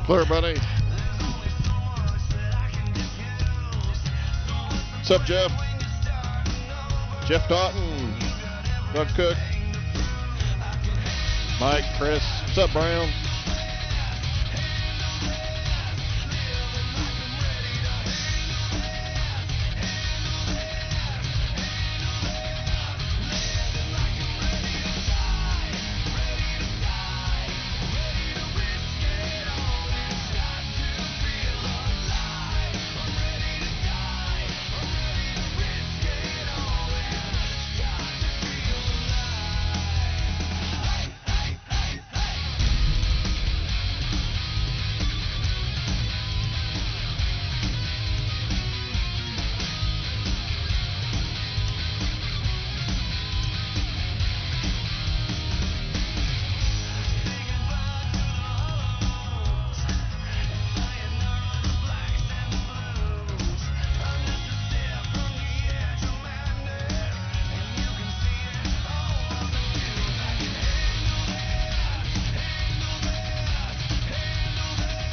Hello, everybody. What's up, Jeff? Jeff Totten, Doug Cook, Mike, Chris. What's up, Brown?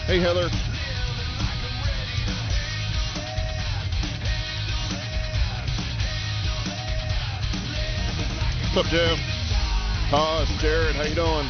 Hey, Heather. What's up, Jeff? Todd, Jared, how you doing?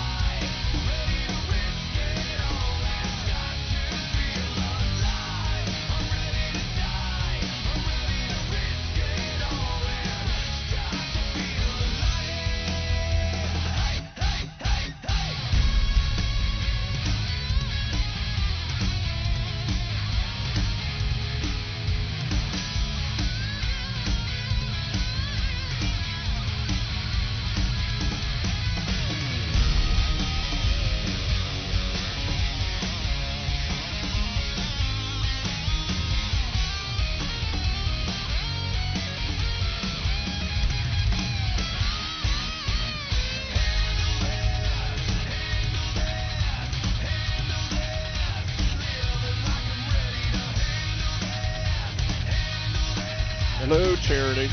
Hello, Charity.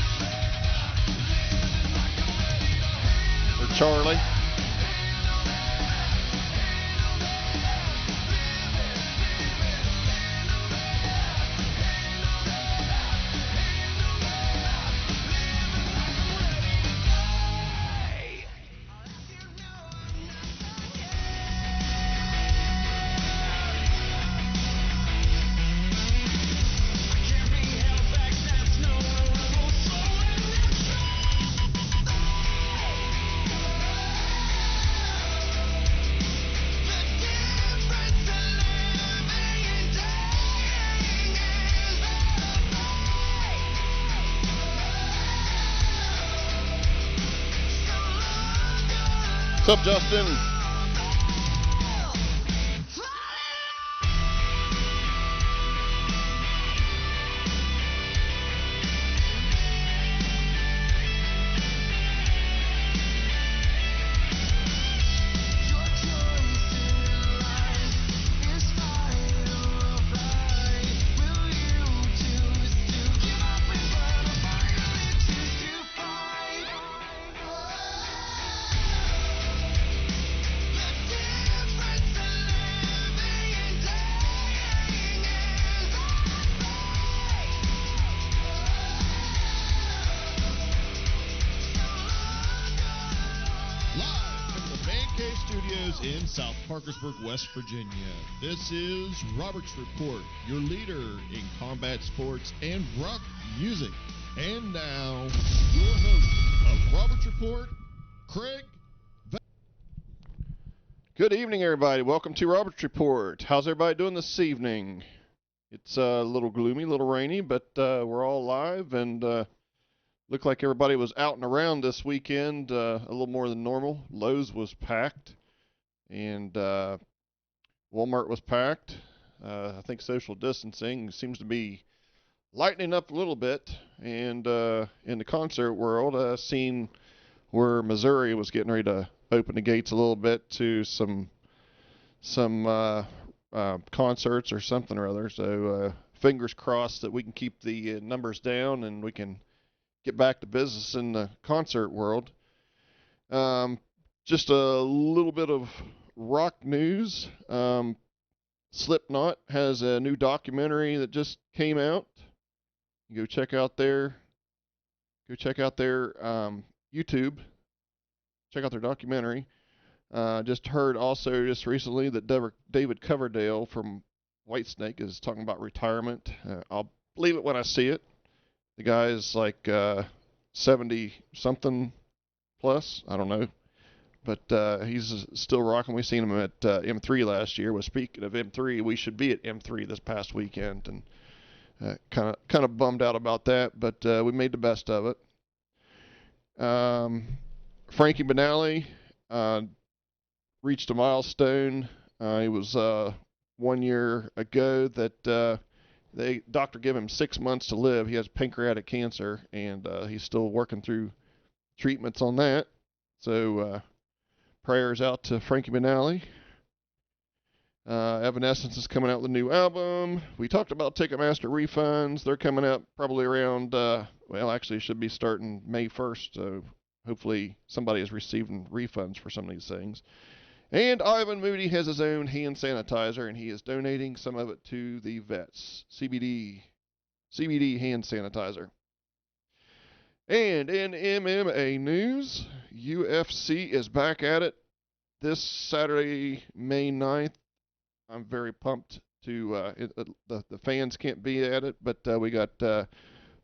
Or Charlie. What's up, Justin? In South Parkersburg, West Virginia. This is Robert's Report, your leader in combat sports and rock music. And now, your host of Robert's Report, Craig. Good evening, everybody. Welcome to Robert's Report. How's everybody doing this evening? It's a little gloomy, a little rainy, but we're all alive, and looked like everybody was out and around this weekend a little more than normal. Lowe's was packed. And Walmart was packed. I think social distancing seems to be lightening up a little bit. And in the concert world, I've seen where Missouri was getting ready to open the gates a little bit to some concerts or something or other. So fingers crossed that we can keep the numbers down and we can get back to business in the concert world. Just a little bit of rock news. Slipknot has a new documentary that just came out. You go check out their YouTube. Check out their documentary. Just heard also just recently that David Coverdale from Whitesnake is talking about retirement. I'll believe it when I see it. The guy is like 70 something plus. I don't know. But he's still rocking. We seen him at M3 last year. Well, speaking of M3, we should be at M3 this past weekend, and kind of bummed out about that. But we made the best of it. Frankie Benali reached a milestone. It was 1 year ago that doctor gave him 6 months to live. He has pancreatic cancer, and he's still working through treatments on that. So prayers out to Frankie Benali. Evanescence is coming out with a new album. We talked about Ticketmaster refunds. They're coming out probably around, actually it should be starting May 1st. So hopefully somebody is receiving refunds for some of these things. And Ivan Moody has his own hand sanitizer, and he is donating some of it to the vets. CBD hand sanitizer. And in MMA news, UFC is back at it this Saturday, May 9th. I'm very pumped to the fans can't be at it, but we got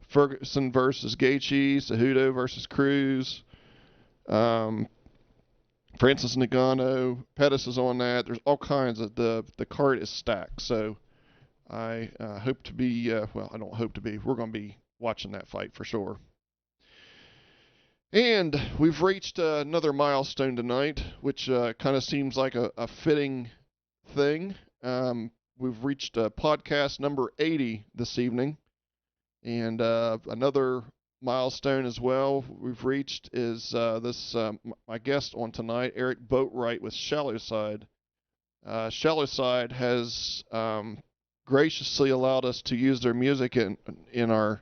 Ferguson versus Gaethje, Cejudo versus Cruz, Francis Ngannou, Pettis is on that. There's all kinds of the card is stacked. So I hope to be I don't hope to be. We're going to be watching that fight for sure. And we've reached another milestone tonight, which kind of seems like a fitting thing. We've reached podcast number 80 this evening. And another milestone as well we've reached is my guest on tonight, Eric Boatright with Shallow Side. Shallow Side has graciously allowed us to use their music in our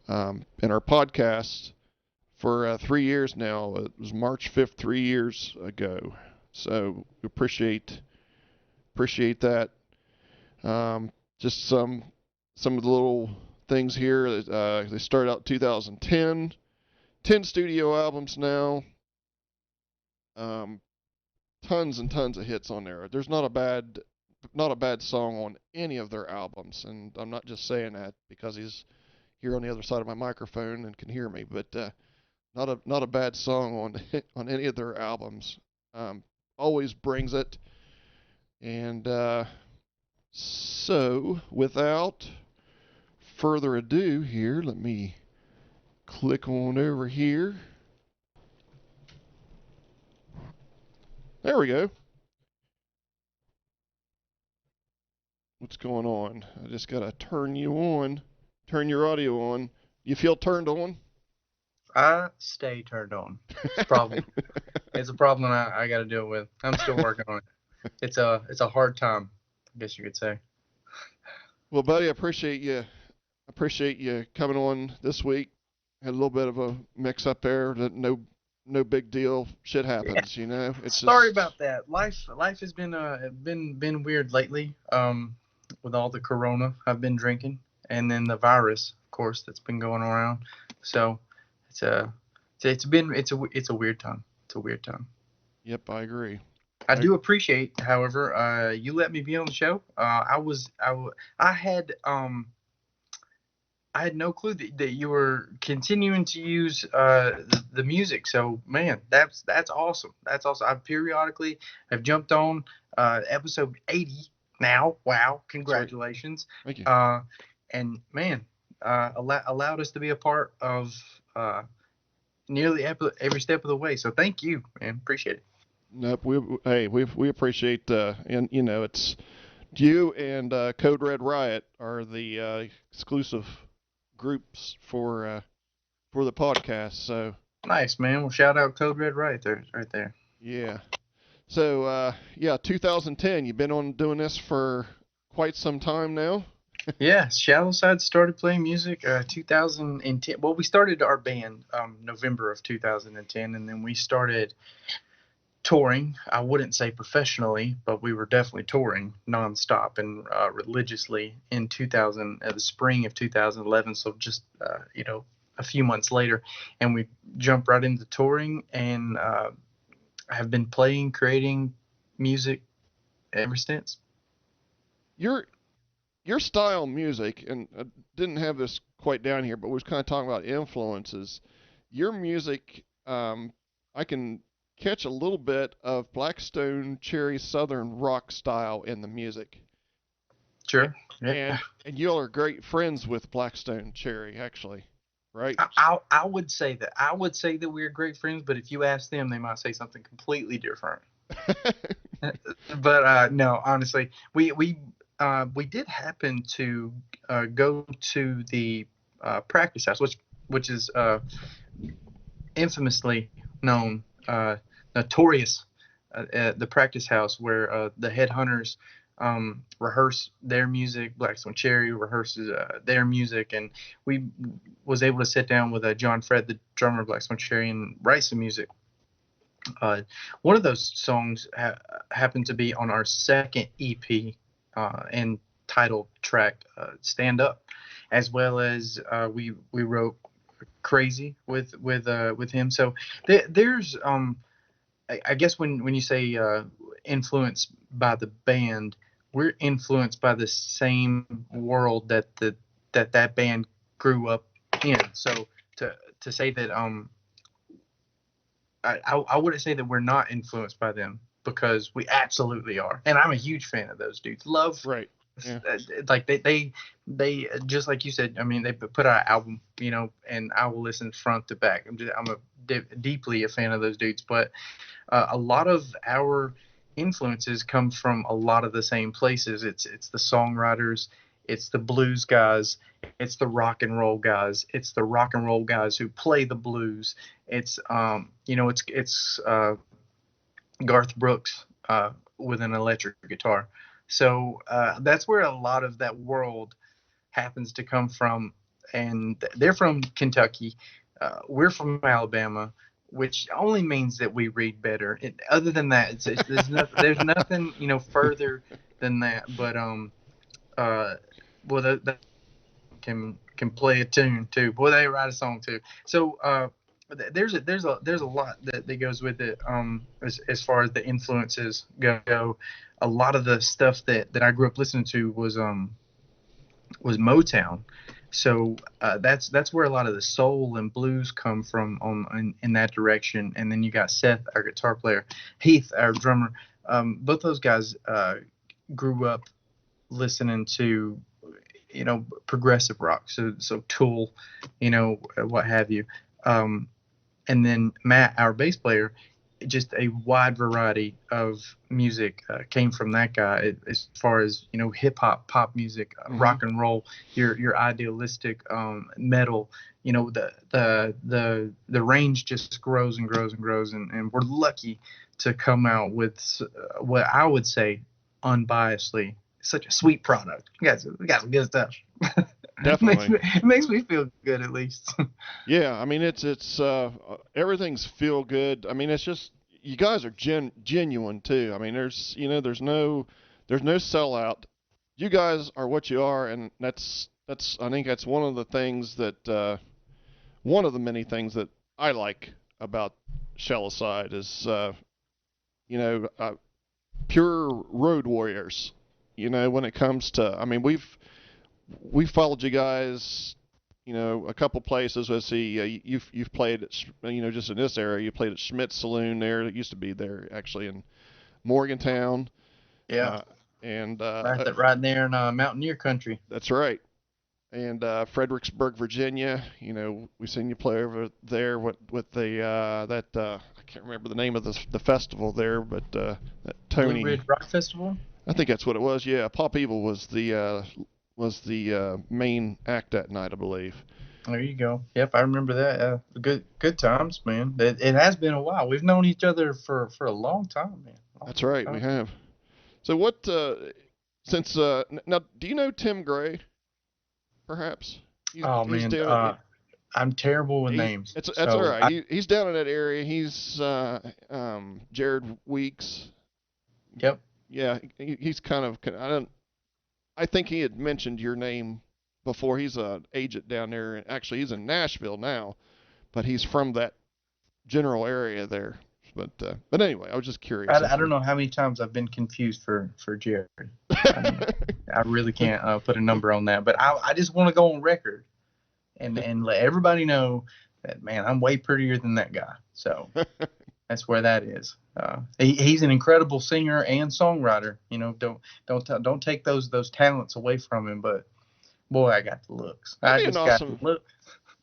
podcast for 3 years now. It was March 5th, 3 years ago. So we appreciate that. Just some of the little things here. They started out 2010, 10 studio albums now. Tons and tons of hits on there. There's not a bad song on any of their albums, and I'm not just saying that because he's here on the other side of my microphone and can hear me, but not a bad song on any of their albums. Always brings it. And so without further ado here, let me click on over here. There we go. What's going on? I just got to turn your audio on. You feel turned on? I stay turned on. It's a problem. It's a problem I got to deal with. I'm still working on it. It's a hard time, I guess you could say. Well, buddy, I appreciate you coming on this week. Had a little bit of a mix up there. No big deal. Shit happens, Yeah. you know. It's Sorry about that. Life has been weird lately. With all the corona I've been drinking, and then the virus, of course, that's been going around. So it's a weird time. It's a weird time. Yep, I agree. I do appreciate, however, you let me be on the show. I had no clue that you were continuing to use the music. So man, that's awesome. That's awesome. I periodically have jumped on episode 80 now. Wow, congratulations. Thank you. And man, allowed us to be a part of nearly every step of the way. So thank you, man. Appreciate it. Nope. We appreciate and you know it's you and Code Red Riot are the exclusive groups for the podcast. So nice, man. Well, shout out Code Red Riot right there. Yeah. So 2010. You've been doing this for quite some time now. Yeah, Shallow Side started playing music 2010. Well, we started our band November of 2010, and then we started touring. I wouldn't say professionally, but we were definitely touring nonstop and religiously in the spring of 2011. So just a few months later, and we jumped right into touring and have been playing, creating music ever since. Your your style of music, and I didn't have this quite down here, but we was kind of talking about influences. Your music, I can catch a little bit of Blackstone Cherry Southern rock style in the music. Sure. Yeah. And you all are great friends with Blackstone Cherry, actually, right? I would say that. I would say that we're great friends, but if you ask them, they might say something completely different. But no, honestly, we did happen to go to the practice house, which is infamously known, notorious, the practice house where the headhunters rehearse their music. Blackstone Cherry rehearses their music, and we was able to sit down with John Fred, the drummer of Blackstone Cherry, and write some music. One of those songs happened to be on our second EP and title track, "Stand Up," as well as we wrote "Crazy" with him. So there's I guess when you say influenced by the band, we're influenced by the same world that band grew up in. So to say that I wouldn't say that we're not influenced by them, because we absolutely are, and I'm a huge fan of those dudes. Love, Right. Yeah. like they just like you said. I mean, they put out an album, and I will listen front to back. Deeply a fan of those dudes, but a lot of our influences come from a lot of the same places. It's the songwriters, it's the blues guys, it's the rock and roll guys, it's the rock and roll guys who play the blues. It's it's Garth Brooks with an electric guitar. So that's where a lot of that world happens to come from, and they're from Kentucky. We're from Alabama, which only means that we read better. Other than that, there's nothing further than that. But well, that can play a tune too. Boy, they write a song too. So there's a lot that goes with it. As far as the influences go, a lot of the stuff that I grew up listening to was Motown. So that's where a lot of the soul and blues come from in that direction. And then you got Seth, our guitar player, Heath, our drummer. Both those guys grew up listening to progressive rock, so Tool, what have you. And then Matt, our bass player, just a wide variety of music came from that guy, as far as hip hop, pop music, rock and roll, your idealistic metal. The range just grows and grows and grows, and we're lucky to come out with what I would say unbiasedly such a sweet product. We got some good stuff. Definitely. It makes me feel good, at least. Yeah, I mean it's everything's feel good. I mean it's just you guys are genuine too. I mean there's no sellout. You guys are what you are, and that's I think that's one of the things that one of the many things that I like about Shellicide is pure road warriors. When it comes to, I mean, we've followed you guys, a couple places. Let's see, you've played at, just in this area, you played at Schmidt's Saloon there. It used to be there actually in Morgantown. Yeah, and right there in Mountaineer country. That's right. And Fredericksburg, Virginia. We've seen you play over there with the I can't remember the name of the festival there, but that Tony. Blue Ridge Rock Festival. I think that's what it was. Yeah, Pop Evil was the main act that night, I believe. There you go. Yep, I remember that. Good times, man. It has been a while. We've known each other for a long time, man. That's right, we have. So what? Since now, do you know Tim Gray? Perhaps. Man, I'm terrible with names. That's all So right. He's down in that area. He's Jared Weeks. yep. Yeah, he's kind of. I think he had mentioned your name before. He's an agent down there. Actually, he's in Nashville now, but he's from that general area there. But anyway, I was just curious. I don't know how many times I've been confused for Jared. I really can't put a number on that, but I just want to go on record and let everybody know that, man, I'm way prettier than that guy. So that's where that is. He's an incredible singer and songwriter. You know, don't take those talents away from him. But boy, I got the looks. I just got the look.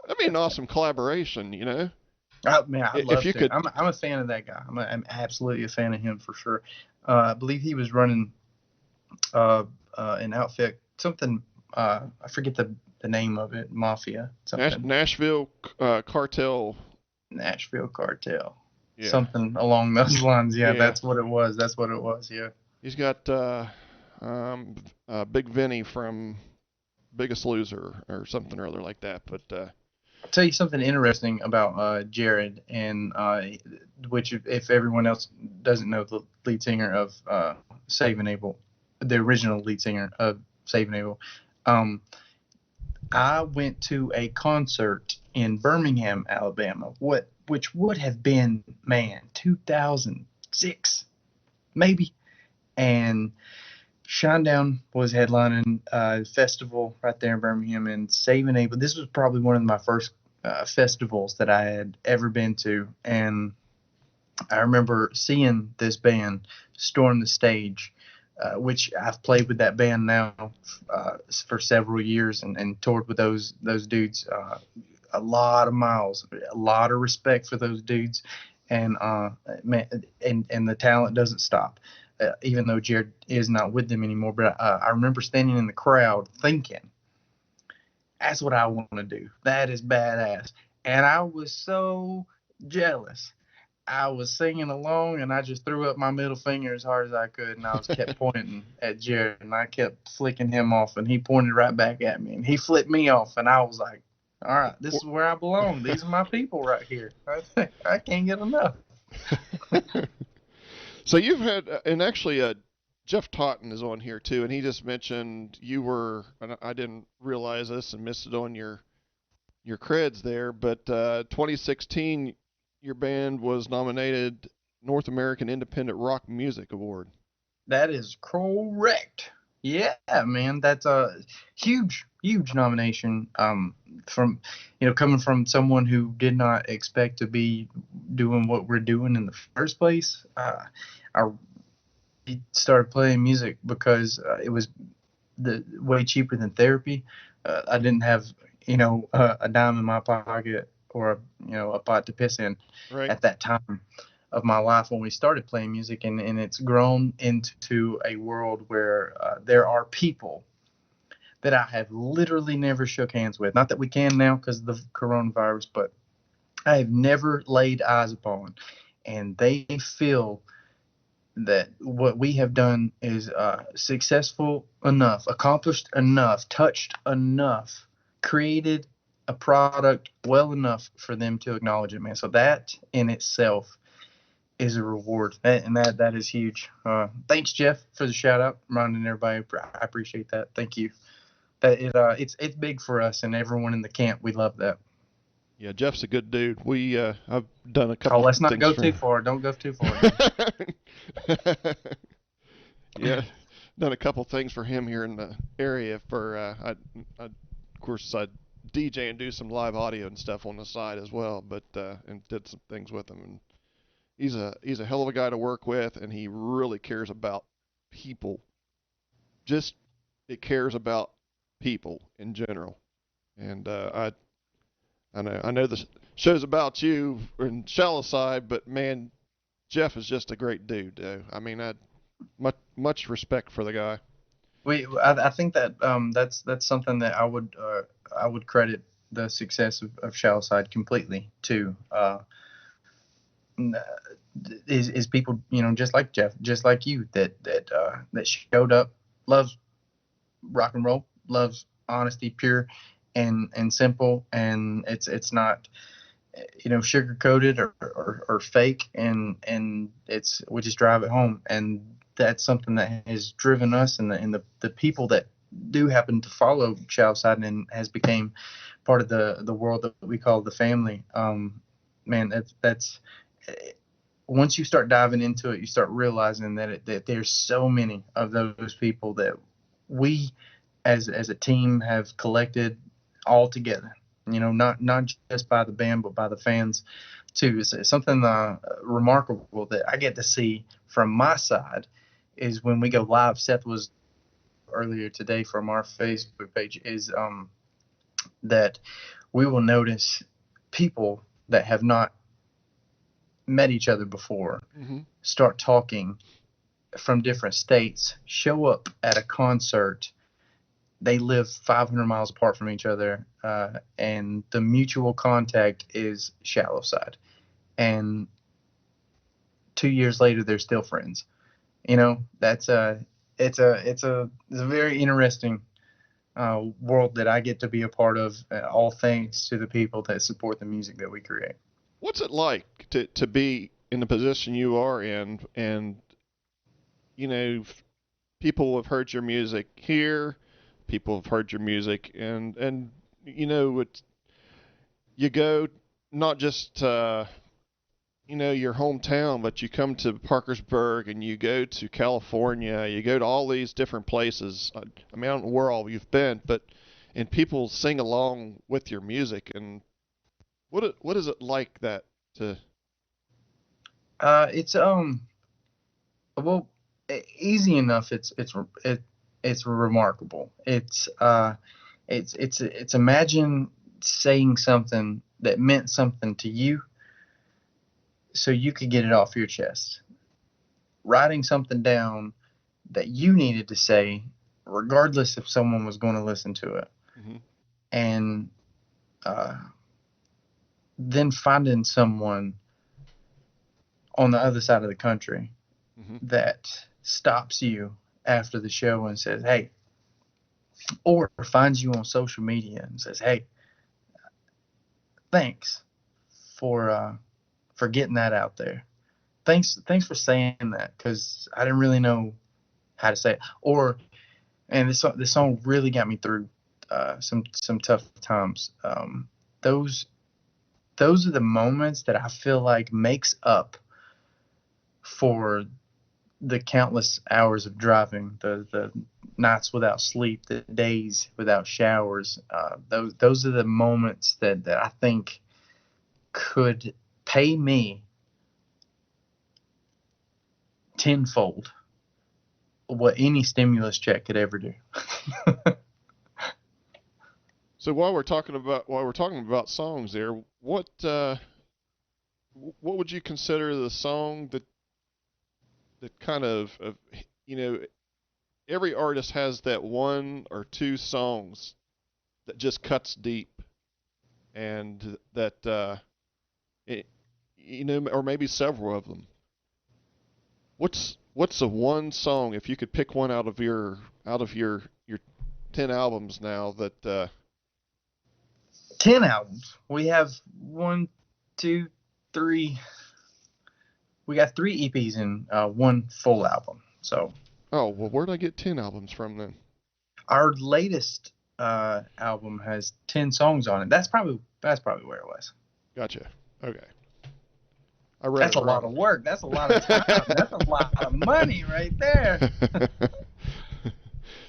That'd be an awesome collaboration. You know. Man, I'd love to. I'm a fan of that guy. I'm absolutely a fan of him for sure. I believe he was running an outfit, something. I forget the name of it. Mafia. Something. Nashville Cartel. Nashville Cartel. Yeah. Something along those lines. Yeah, that's what it was. Yeah. He's got Big Vinny from Biggest Loser or something or other like that. But I'll tell you something interesting about Jared, and which if everyone else doesn't know, the lead singer of Save and Able, the original lead singer of Save and Able. I went to a concert in Birmingham, Alabama, which would have been, 2006, maybe. And Shinedown was headlining a festival right there in Birmingham, and Save and Able. This was probably one of my first festivals that I had ever been to, and I remember seeing this band storm the stage, which I've played with that band now for several years and toured with those dudes a lot of miles, a lot of respect for those dudes, and man, and the talent doesn't stop. Even though Jared is not with them anymore, but I remember standing in the crowd thinking, that's what I want to do. That is badass. And I was so jealous. I was singing along, and I just threw up my middle finger as hard as I could, and I was kept pointing at Jared, and I kept flicking him off, and he pointed right back at me, and he flipped me off, and I was like, all right, this is where I belong. These are my people right here. I can't get enough. So you've had, and actually Jeff Totten is on here too, and he just mentioned you were, and I didn't realize this and missed it on your creds there, but 2016 your band was nominated North American Independent Rock Music Award. That is correct. Yeah, man, that's a huge nomination. From coming from someone who did not expect to be doing what we're doing in the first place. I started playing music because it was way cheaper than therapy. I didn't have a dime in my pocket or a pot to piss in at that time of my life when we started playing music, and it's grown into a world where there are people that I have literally never shook hands with. Not that we can now because of the coronavirus, but I have never laid eyes upon, and they feel that what we have done is successful enough, accomplished enough, touched enough, created a product well enough for them to acknowledge it, man. So that in itself is a reward, and that is huge. Thanks, Jeff, for the shout out, reminding everybody. I appreciate that. Thank you. That it's big for us and everyone in the camp. We love that. Yeah, Jeff's a good dude. I've done a couple. Oh, let's not go too far. Don't go too far. Yeah, done a couple things for him here in the area. Of course, I DJ and do some live audio and stuff on the side as well. But and did some things with him. And he's a hell of a guy to work with, and he really cares about people. It cares about people in general. And I know the show's about you and Shallow Side, but man, Jeff is just a great dude. I mean, much respect for the guy. I think that that's something that I would credit the success of Shallow Side completely to. Is people just like Jeff, just like you, that showed up, loves rock and roll, loves honesty, pure, and simple, and it's not sugar coated or fake, and it's we just drive it home, and that's something that has driven us, and the people that do happen to follow Shallow Side and has became part of the world that we call the family. Man, that's once you start diving into it, you start realizing that there's so many of those people that we as a team have collected all together. Not just by the band, but by the fans too. It's something remarkable that I get to see from my side is when we go live. Seth was earlier today from our Facebook page is that we will notice people that have not met each other before start talking from different states, show up at a concert. They live 500 miles apart from each other, and the mutual contact is Shallow Side. And 2 years later, they're still friends. That's it's a very interesting world that I get to be a part of. All thanks to the people that support the music that we create. What's it like to be in the position you are in, and people have heard your music here, people have heard your music, and you go not just your hometown, but you come to Parkersburg and you go to California, you go to all these different places. I mean, I don't know where all you've been, and people sing along with your music. And what is it like that to? It's well, easy enough. It's remarkable. It's imagine saying something that meant something to you, so you could get it off your chest. Writing something down that you needed to say, regardless if someone was going to listen to it, and then finding someone on the other side of the country that stops you after the show and says, "Hey," or finds you on social media and says, "Hey, thanks for getting that out there. Thanks for saying that, because I didn't really know how to say it." And this song really got me through some tough times. Those are the moments that I feel like makes up for the countless hours of driving, the nights without sleep, the days without showers. Those are the moments that I think could pay me tenfold what any stimulus check could ever do. So while we're talking about songs, there, what would you consider the song that kind of every artist has that one or two songs that just cuts deep, and that or maybe several of them. What's the one song, if you could pick one out of your 10 albums now, that 10 albums. We have one, two, three. We got 3 EPs and one full album. So. Oh, well, where'd I get 10 albums from then? Our latest album has 10 songs on it. That's probably where it was. Gotcha. Okay. I read That's a lot of work. That's a lot of time. That's a lot of money right there.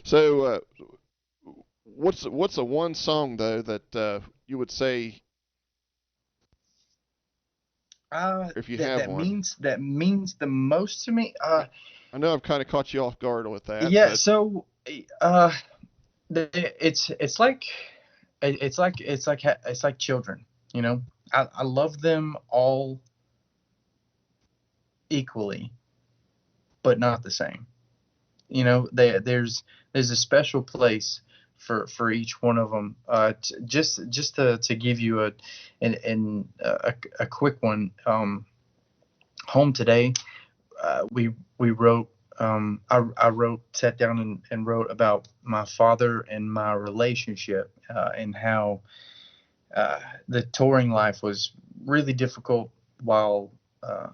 So, what's the one song though that you would say, if you have one, that means the most to me? I know I've kind of caught you off guard with that. Yeah. But... So, it's like children. I love them all equally, but not the same. There's a special place for each one of them. Just to give you a quick one. Home Today, we wrote I sat down and wrote about my father and my relationship, and how uh, the touring life was really difficult, while uh,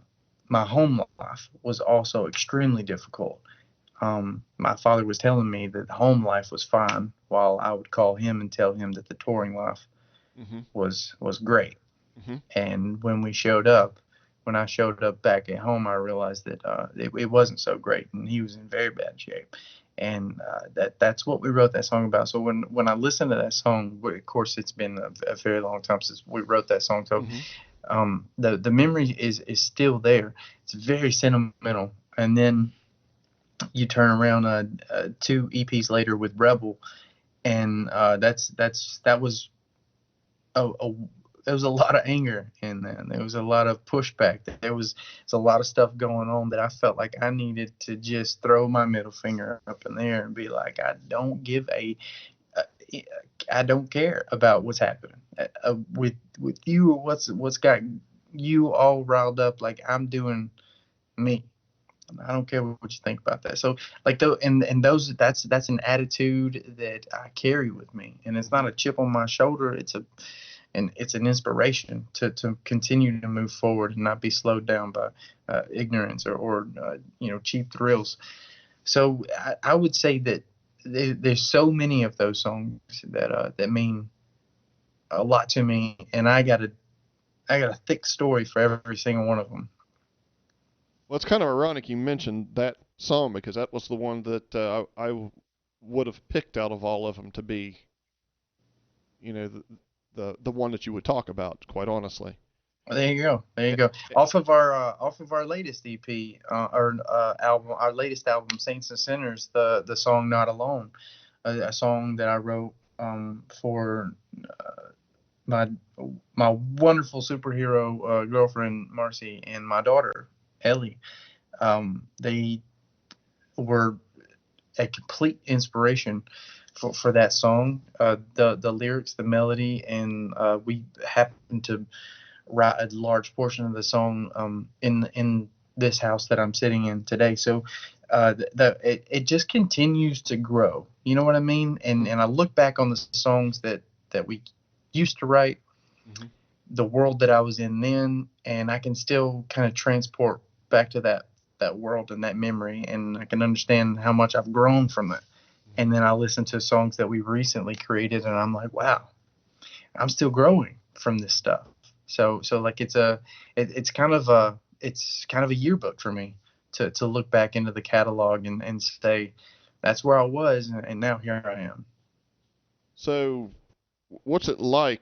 my home life was also extremely difficult. My father was telling me that home life was fine, while I would call him and tell him that the touring life Mhm. was great. Mhm. And when I showed up back at home, I realized that it wasn't so great, and he was in very bad shape. And that's what we wrote that song about. So when I listen to that song, of course, it's been a very long time since we wrote that song. So Mhm. the memory is still there. It's very sentimental. And then you turn around two EPs later with Rebel, and that was a there was a lot of anger in there. There was a lot of pushback. There's a lot of stuff going on that I felt like I needed to just throw my middle finger up in the air and be like, uh, I don't care about what's happening with you, or what's got you all riled up. Like, I'm doing me. I don't care what you think about that. So, like, and those that's an attitude that I carry with me, and it's not Mhm. a chip on my shoulder. It's an inspiration to continue to move forward and not be slowed down by ignorance, or cheap thrills. So I would say that there's so many of those songs that mean a lot to me, and I got a thick story for every single one of them. Well, it's kind of ironic you mentioned that song because that was the one that I would have picked out of all of them to be, you know, the one that you would talk about. Quite honestly. Well, there you go. There you Eh, go. eh, Off of our latest EP, or album, our latest album, Saints and Sinners, the song "Not Alone," a song that I wrote for my my wonderful superhero girlfriend Marcy and my daughter Ellie. They were a complete inspiration for that song. The lyrics, the melody, and we happened to write a large portion of the song in this house that I'm sitting in today. So it just continues to grow. You know what I mean? And mhm. and I look back on the songs that we used to write, Mhm. the world that I was in then, and I can still kind of transport back to that world and that memory, and I can understand how much I've grown from it. Mhm. And then I listen to songs that we recently created, and I'm like, wow, I'm still growing from this stuff. So like it's kind of a yearbook for me to look back into the catalog and say that's where I was, and now here I am. So, what's it like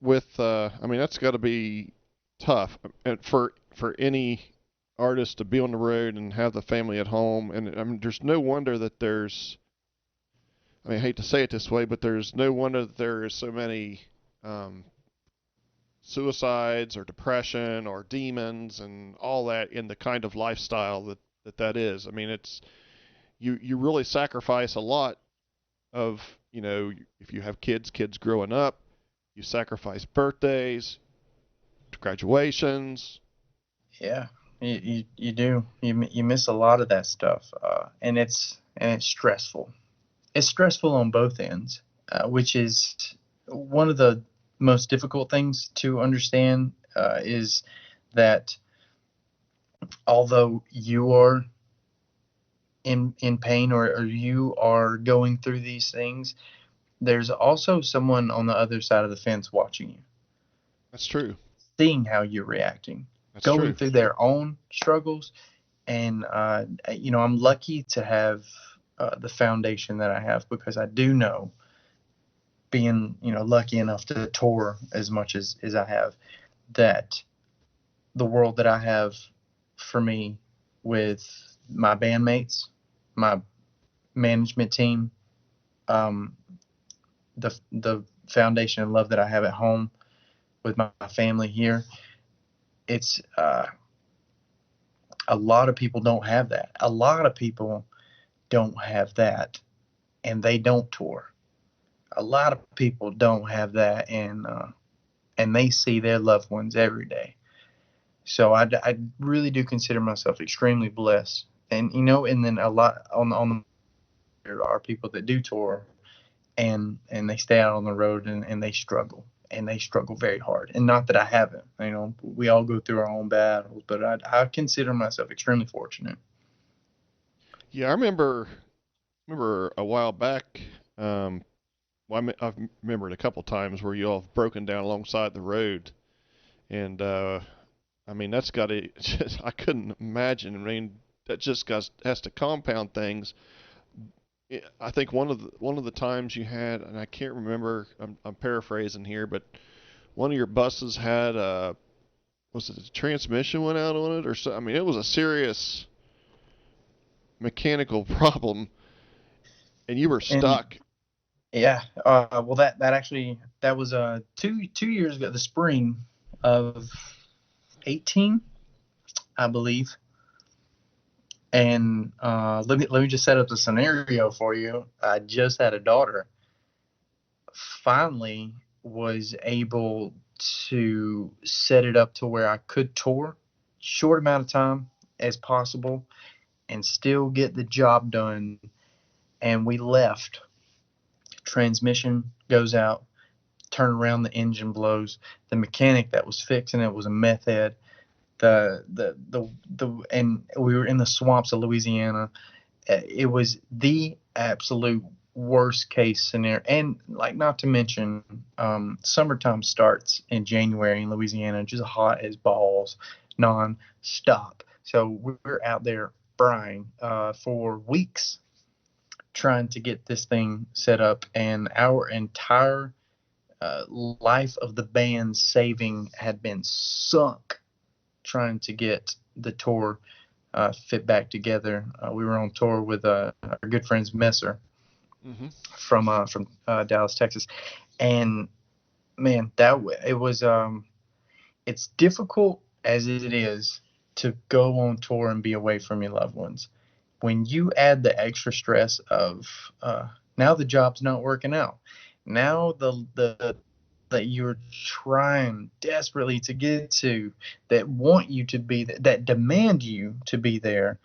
with? I mean, that's got to be tough and for any artist to be on the road and have the family at home. And I mean, there's no wonder that there's. I mean, I hate to say it this way, but there's no wonder that there is so many um, suicides or depression or demons and all that in the kind of lifestyle that is. I mean, it's you really sacrifice a lot of, if you have kids growing up, you sacrifice birthdays, graduations. Yeah, you do. You miss a lot of that stuff, and it's stressful. It's stressful on both ends, which is one of the most difficult things to understand. Is that although you are in pain, or you are going through these things, there's also someone on the other side of the fence watching you, That's true. seeing how you're reacting, That's going true. through their own struggles. And I'm lucky to have the foundation that I have, because I do know, being lucky enough to tour as much as I have, that the world that I have for me, with my bandmates, my management team, um, the foundation and love that I have at home with my family here, it's a lot of people don't have that. A lot of people don't have that, and they don't tour. A lot of people don't have that, and they see their loved ones every day. So I really do consider myself extremely blessed And and then a lot on there are people that do tour, and they stay out on the road, and they struggle very hard. And not that I haven't, we all go through our own battles, but I consider myself extremely fortunate. Yeah, I remember a while back. Well, I've remembered a couple times where you all have broken down alongside the road, and I mean that's got to. I couldn't imagine. I mean that just has to compound things. I think one of the times you had, and I can't remember. I'm paraphrasing here, but one of your buses had was it a transmission went out on it or so? I mean, it was a serious mechanical problem, and you were And stuck. yeah, well, that was 2 years ago, the spring of 18, I believe. And let me just set up the scenario for you. I just had a daughter. Finally, was able to set it up to where I could tour short amount of time as possible and still get the job done. And we left. Transmission goes out. Turn around, the engine blows. The mechanic that was fixing it was a meth head. And we were in the swamps of Louisiana. It was the absolute worst case scenario. And like, not to mention, summertime starts in January in Louisiana, just hot as balls, non-stop. So we're out there frying for weeks trying to get this thing set up, and our entire life of the band saving had been sunk trying to get the tour fit back together. We were on tour with our good friends Messer Hmm. from Dallas, Texas, and man, it was it's difficult as it is to go on tour and be away from your loved ones. When you add the extra stress of now the job's not working out, now the that you're trying desperately to get to, that want you to be that demand you to be there,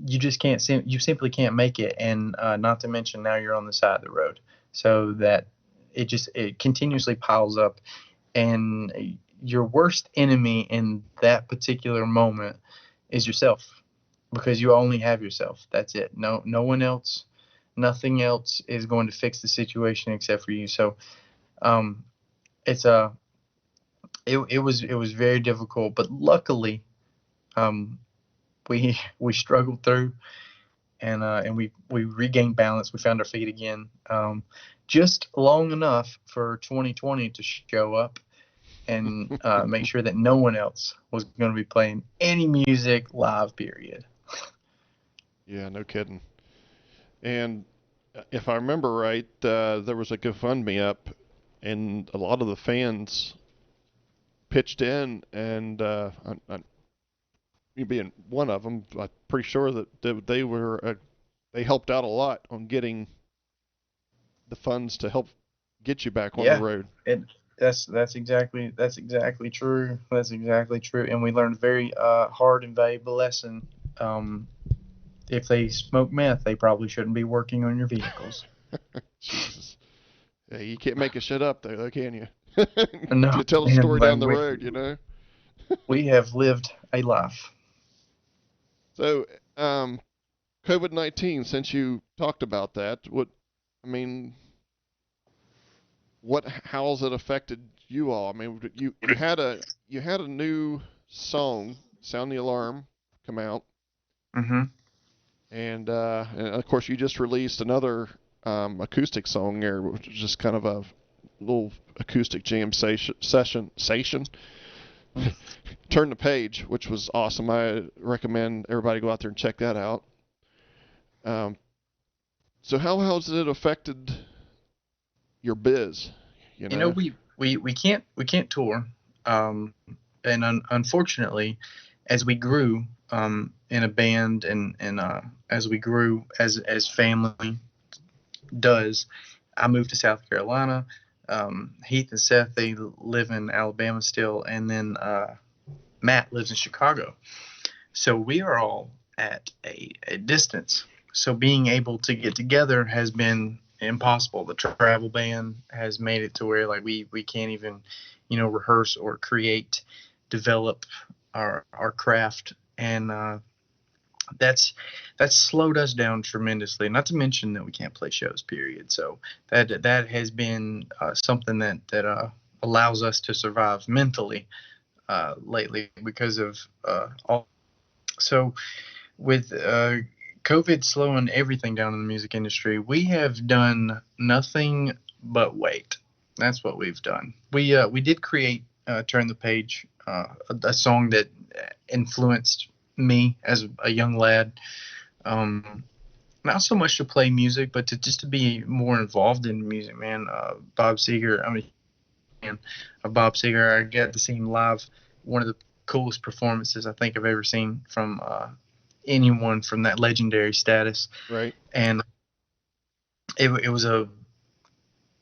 you just can't you simply can't make it. And not to mention now you're on the side of the road, so that it continuously piles up. And your worst enemy in that particular moment is yourself, because you only have yourself. That's it. No one else, nothing else is going to fix the situation except for you. So um it's a it was very difficult, but luckily um we struggled through, and we regained balance. We found our feet again, just long enough for 2020 to show up and make sure that no one else was going to be playing any music live, period. Yeah, no kidding. And if I remember right, there was a GoFundMe up, and a lot of the fans pitched in, and me being one of them, I'm pretty sure that they were they helped out a lot on getting the funds to help get you back on the Yeah, road. it that's exactly true. That's exactly true. And we learned a very hard and valuable lesson. Um, if they smoke meth, they probably shouldn't be working on your vehicles. Jesus, yeah, you can't make a shit up there, can you? No, To tell a man, story like down the road, you know. we have lived a life. So, COVID-19. Since you talked about that, I mean, how has it affected you all? I mean, you had a new song, "Sound the Alarm," come out, Hmm. and of course you just released another acoustic song there, which is just kind of a little acoustic jam session. Turn the Page, which was awesome. I recommend everybody go out there and check that out. Um, so how has it affected your biz? You You know, know. we can't tour, um, and unfortunately, as we grew in a band, and as we grew as family does, I moved to South Carolina. Heath and Seth, they live in Alabama still, and then Matt lives in Chicago. So we are all at a distance. So being able to get together has been impossible. The travel ban has made it to where like we can't even, rehearse or create, develop our craft, and that's that's slowed us down tremendously. Not to mention that we can't play shows. Period. So that has been something that allows us to survive mentally lately because of all. So with COVID slowing everything down in the music industry, we have done nothing but wait. That's what we've done. We did create "Turn the Page," a song that influenced me as a young lad. Um, Not so much to play music, but to be more involved in music, man. Bob Seger, I'm a fan of Bob Seger. I got to see him live. One of the coolest performances I think I've ever seen from anyone from that legendary status. Right. And it was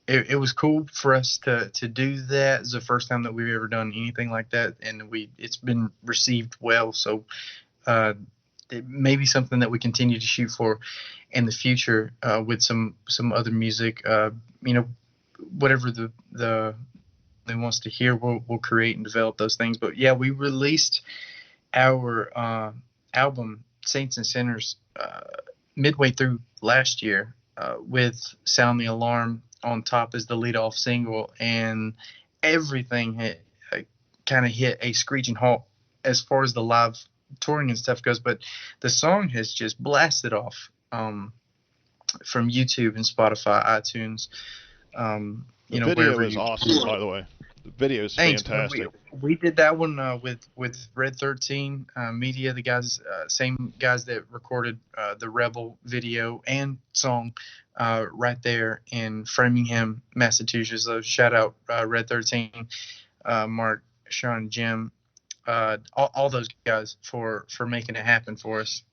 it was cool for us to do that. It's the first time that we've ever done anything like that, and it's been received well. So uh, it may be something that we continue to shoot for in the future with some other music. Whatever the they wants to hear, we'll create and develop those things. But yeah, we released our album Saints and Sinners midway through last year with Sound the Alarm on top as the lead off single, and everything kind of hit a screeching halt as far as the live touring and stuff goes. But the song has just blasted off from YouTube and Spotify, iTunes. The video Wherever is you. awesome, by the way. The video is Thanks, man. fantastic. We did that one with Red 13 Media, the guys, same guys that recorded the Rebel video and song right there in Framingham, Massachusetts. So shout out Red 13, Mark, Sean, Jim, all those guys for making it happen for us.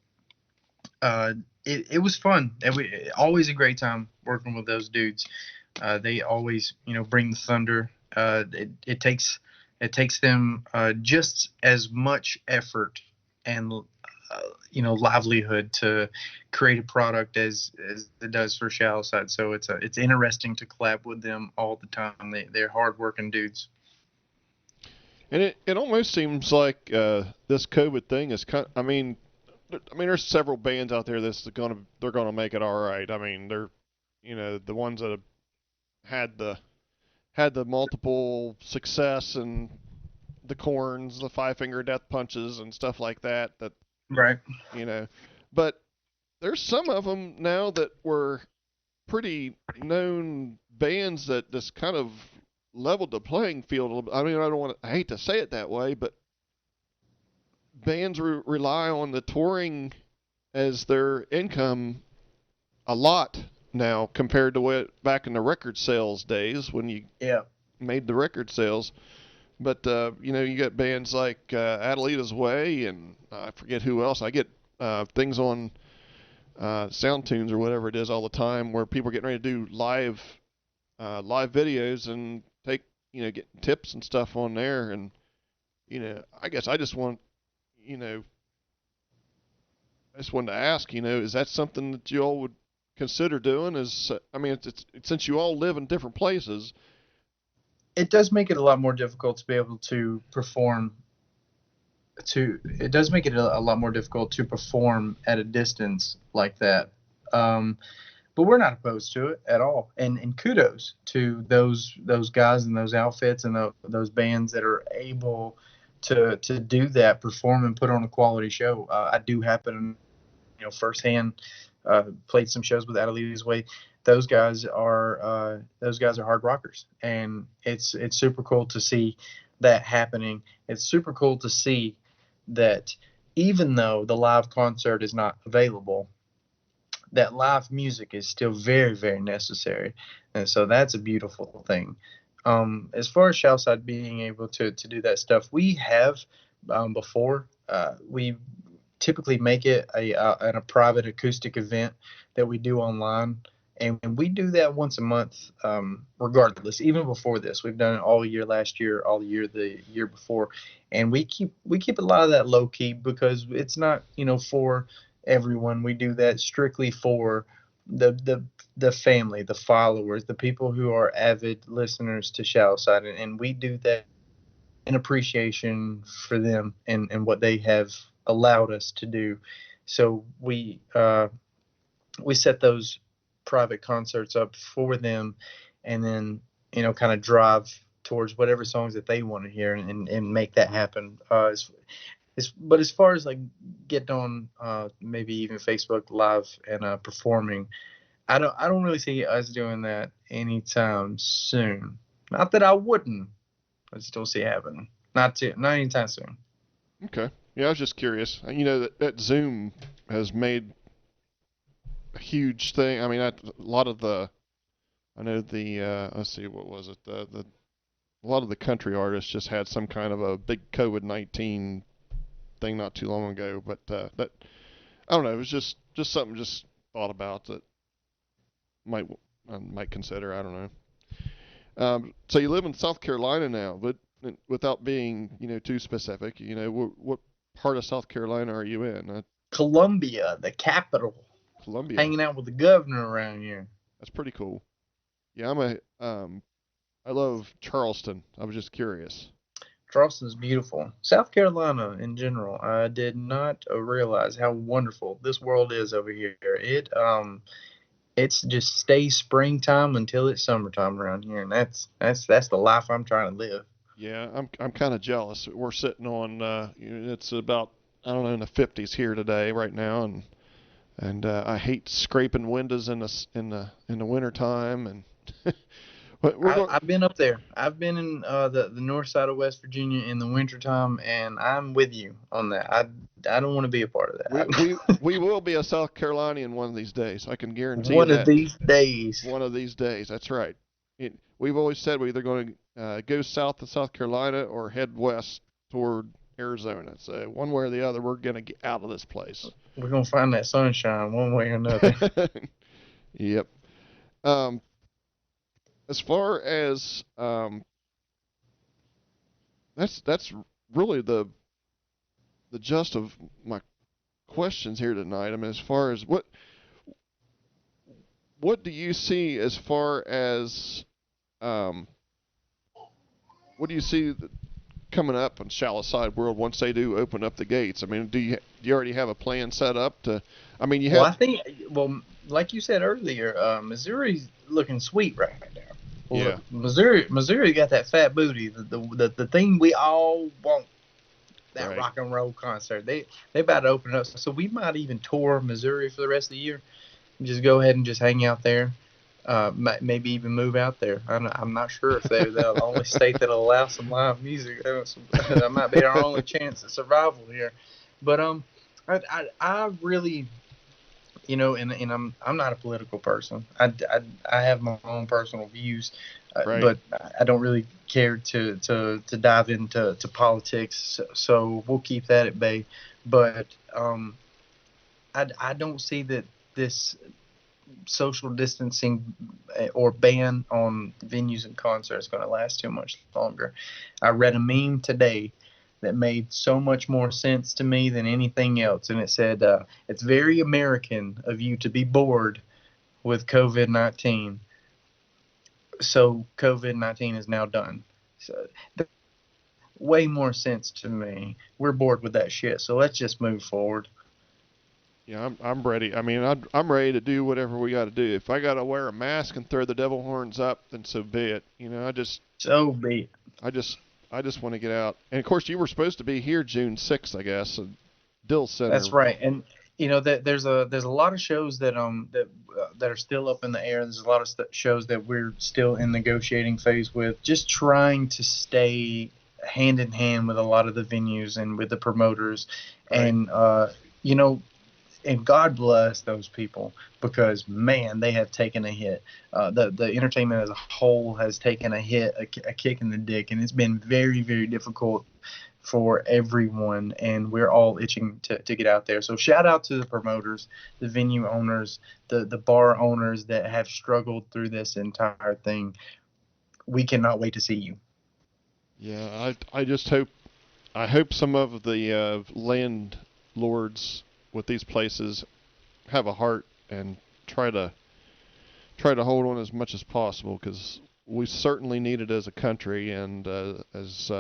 It was fun. Always a great time working with those dudes. They always, bring the thunder. It takes them just as much effort and livelihood to create a product as it does for Shallow Side. So it's interesting to collab with them all the time. They're hardworking dudes. And it almost seems like this COVID thing is kind. There's several bands out there they're gonna make it all right. I mean, they're the ones that have had the multiple success and the Corns, the Five Finger Death Punches, and stuff like that. Right. You know, but there's some of them now that were pretty known bands that just kind of leveled the playing field a little bit. I mean, I hate to say it that way, but bands rely on the touring as their income a lot now compared to what back in the record sales days when you Yeah. made the record sales. But you got bands like Adelita's Way and I forget who else. I get things on Sound Tunes or whatever it is all the time where people are getting ready to do live videos and take get tips and stuff on there. And I guess I just want I just wanted to ask, is that something that you all would consider doing? It's since you all live in different places. It does make it a lot more difficult to be able to perform. It does make it a lot more difficult to perform at a distance like that. But we're not opposed to it at all. And kudos to those guys and those outfits and those bands that are able to do that, perform and put on a quality show. I do happen, firsthand, played some shows with Adelita's Way. Those guys are hard rockers, and it's super cool to see that happening. It's super cool to see that even though the live concert is not available, that live music is still very, very necessary. And so that's a beautiful thing. As far as Shoutside being able to do that stuff, we have before. We typically make it a private acoustic event that we do online, and we do that once a month, regardless. Even before this, we've done it all year last year, all year the year before, and we keep a lot of that low key because it's not for everyone. We do that strictly for the family, the followers, the people who are avid listeners to Shadowside, and we do that in appreciation for them and what they have allowed us to do. So we set those private concerts up for them, and then kind of drive towards whatever songs that they want to hear, and make that happen. But as far as like getting on maybe even Facebook Live and performing, I don't really see us doing that anytime soon. Not that I wouldn't, I just don't see it happening. Not anytime soon. Okay. Yeah, I was just curious. That Zoom has made a huge thing. I mean, a lot of the, I know the, let's see, what was it? A lot of the country artists just had some kind of a big COVID-19 thing not too long ago. But that, I don't know. It was just something just thought about that might I might consider. I don't know. So you live in South Carolina now, but without being too specific, what part of South Carolina are you in? Columbia, the capital. Columbia. Hanging out with the governor around here. That's pretty cool. Yeah, I love Charleston. I was just curious. Charleston's beautiful. South Carolina in general. I did not realize how wonderful this world is over here. It's just stays springtime until it's summertime around here, and that's the life I'm trying to live. Yeah, I'm kind of jealous. We're sitting on it's about, I don't know, in the 50s here today right now, and I hate scraping windows in the winter time, and but I've been up there. I've been in the north side of West Virginia in the wintertime, and I'm with you on that. I don't want to be a part of that. We will be a South Carolinian one of these days. I can guarantee one you that. Of these days. One of these days. That's right. We've always said we're either going to go south to South Carolina or head west toward Arizona. So one way or the other, we're going to get out of this place. We're going to find that sunshine one way or another. Yep. As far as that's really the gist of my questions here tonight. I mean, as far as what do you see as far as what do you see coming up on Shadowside World once they do open up the gates? I mean, do you already have a plan set up to? I mean, you have. Well, I think like you said earlier, Missouri's looking sweet right now. Well, yeah. Missouri got that fat booty, the thing we all want. That right. rock and roll concert. They about to open it up, so we might even tour Missouri for the rest of the year. Just go ahead and just hang out there. Maybe even move out there. I'm not sure if they're the only state that'll allow some live music. That might be our only chance at survival here. But I really, and I'm not a political person. I have my own personal views, right. but I don't really care to dive into politics. So we'll keep that at bay. But I don't see that this social distancing or ban on venues and concerts is going to last too much longer. I read a meme today that made so much more sense to me than anything else, and it said, it's very American of you to be bored with COVID-19. So COVID-19 is now done. So way more sense to me. We're bored with that shit, so let's just move forward. Yeah, I'm ready. I mean, I'm ready to do whatever we got to do. If I got to wear a mask and throw the devil horns up, then so be it. So be it. I just want to get out. And of course, you were supposed to be here June 6th, I guess, at Dill Center. That's right. And there's a lot of shows that are still up in the air. There's a lot of shows that we're still in negotiating phase with, just trying to stay hand in hand with a lot of the venues and with the promoters. Right. And and God bless those people, because man, they have taken a hit. The entertainment as a whole has taken a hit, a kick in the dick, and it's been very, very difficult for everyone, and we're all itching to get out there. So shout out to the promoters, the venue owners, the bar owners that have struggled through this entire thing. We cannot wait to see you. Yeah, I just hope some of the landlords with these places have a heart and try to hold on as much as possible, because we certainly need it as a country, and as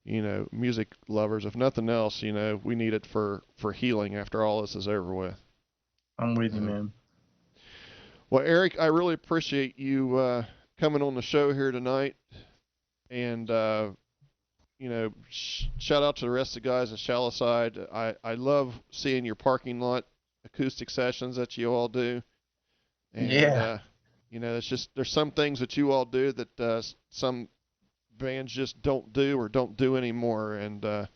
music lovers. If nothing else, we need it for healing after all this is over with. I'm with you, man. Well, Eric, I really appreciate you coming on the show here tonight, and shout out to the rest of the guys at Shallow Side. I love seeing your parking lot acoustic sessions that you all do. And, yeah. It's just, there's some things that you all do that some bands just don't do or don't do anymore. And,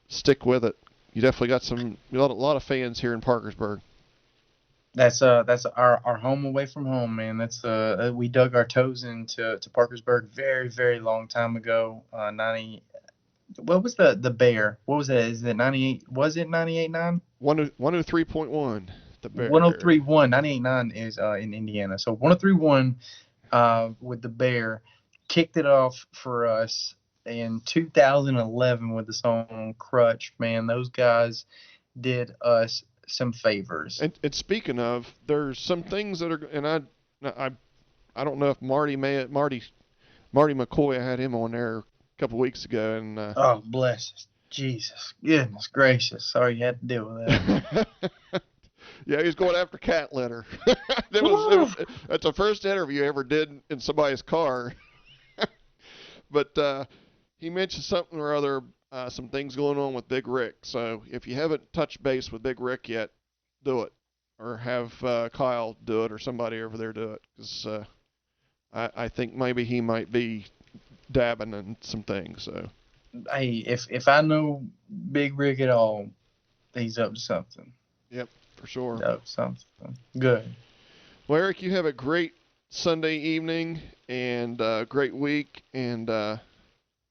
stick with it. You definitely got a lot of fans here in Parkersburg. That's our home away from home, man. That's we dug our toes into Parkersburg very, very long time ago. 90. What was the Bear? What was it? Is it 98? Was it 98.9? 103.1. The Bear. 103.1. 98.9 is in Indiana. So 103.1 with the Bear kicked it off for us in 2011 with the song Crutch. Man, those guys did us some favors. And speaking of, there's some things that are, and I don't know if Marty McCoy, I had him on there a couple weeks ago, and oh, bless Jesus, goodness gracious, sorry you had to deal with that. Yeah, he was going after cat litter. That's the first interview I ever did in somebody's car. But he mentioned something or other, some things going on with Big Rick. So if you haven't touched base with Big Rick yet, do it. Or have Kyle do it, or somebody over there do it. Because I think maybe he might be dabbing in some things. So, hey, if I know Big Rick at all, he's up to something. Yep, for sure. Up to something. Good. Well, Eric, you have a great Sunday evening and great week, and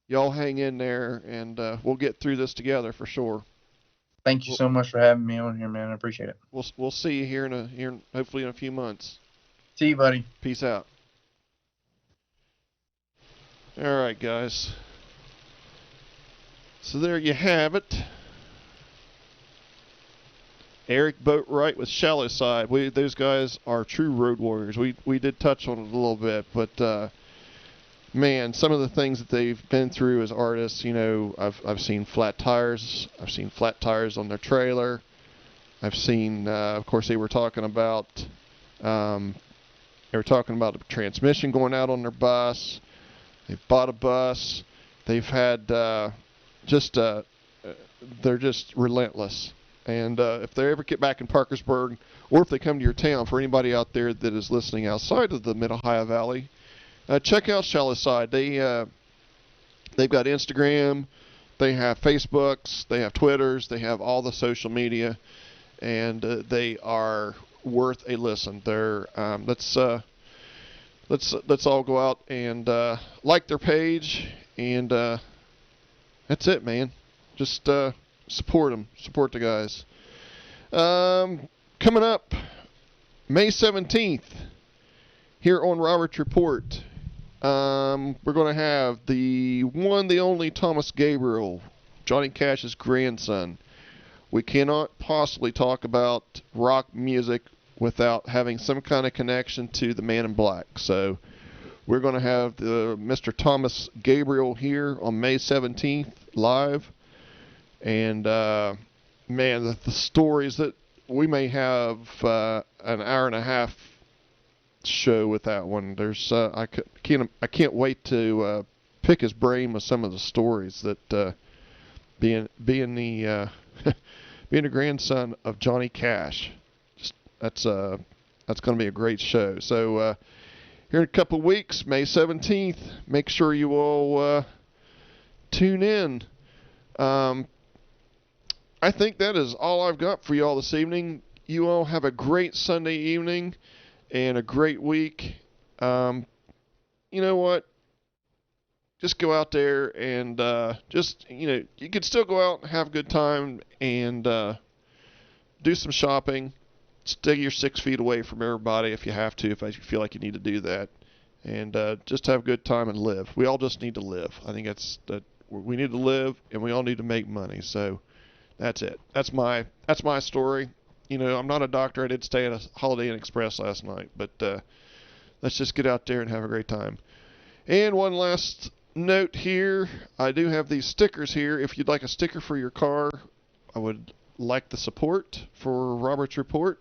y'all hang in there, and we'll get through this together for sure. Thank you so much for having me on here, man. I appreciate it. We'll see you here hopefully in a few months. See you, buddy. Peace out. All right, guys. So there you have it. Eric Boatright with Shallow Side. Those guys are true road warriors. We did touch on it a little bit, but man, some of the things that they've been through as artists, I've seen flat tires. I've seen flat tires on their trailer. I've seen, of course, they were talking about the transmission going out on their bus. They've bought a bus. They've had they're just relentless. And if they ever get back in Parkersburg, or if they come to your town, for anybody out there that is listening outside of the Mid-Ohio Valley, check out Shallow Side. They've got Instagram, they have Facebooks, they have Twitters, they have all the social media, and they are worth a listen. Let's all go out and like their page, and that's it, man. Just support them, support the guys. Coming up May 17th here on Roberts Report. We're going to have the one, the only Thomas Gabriel, Johnny Cash's grandson. We cannot possibly talk about rock music without having some kind of connection to the Man in Black. So we're going to have Mr. Thomas Gabriel here on May 17th live. And, man, the stories that we may have an hour and a half show with that one. There's I can't wait to pick his brain with some of the stories that being the being a grandson of Johnny Cash. That's going to be a great show. So here in a couple of weeks, May 17th, make sure you all tune in. I think that is all I've got for you all this evening. You all have a great Sunday evening and a great week. You know what? just go out there and just, you can still go out and have a good time and do some shopping. Stay your 6 feet away from everybody if you have to, if you feel like you need to do that. And just have a good time and live. We all just need to live. I think that we need to live, and we all need to make money. So that's it. That's my story. I'm not a doctor. I did stay at a Holiday Inn Express last night, but let's just get out there and have a great time. And one last note here. I do have these stickers here. If you'd like a sticker for your car, I would like the support for Robert's Report.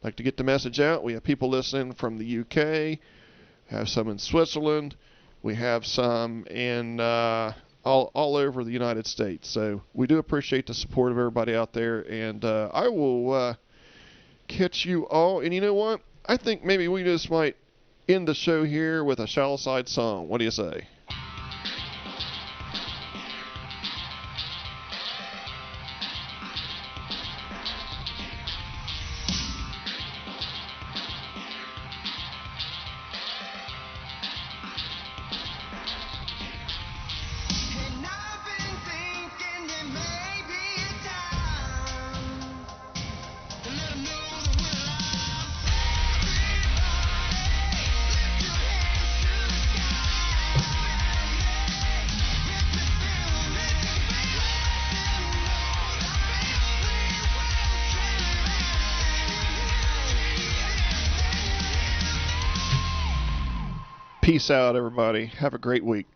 I'd like to get the message out. We have people listening from the UK. Have some in Switzerland. We have some in all over the United States. So we do appreciate the support of everybody out there. And I will catch you all. And you know what? I think maybe we just might end the show here with a Shallow Side song. What do you say? Peace out, everybody. Have a great week.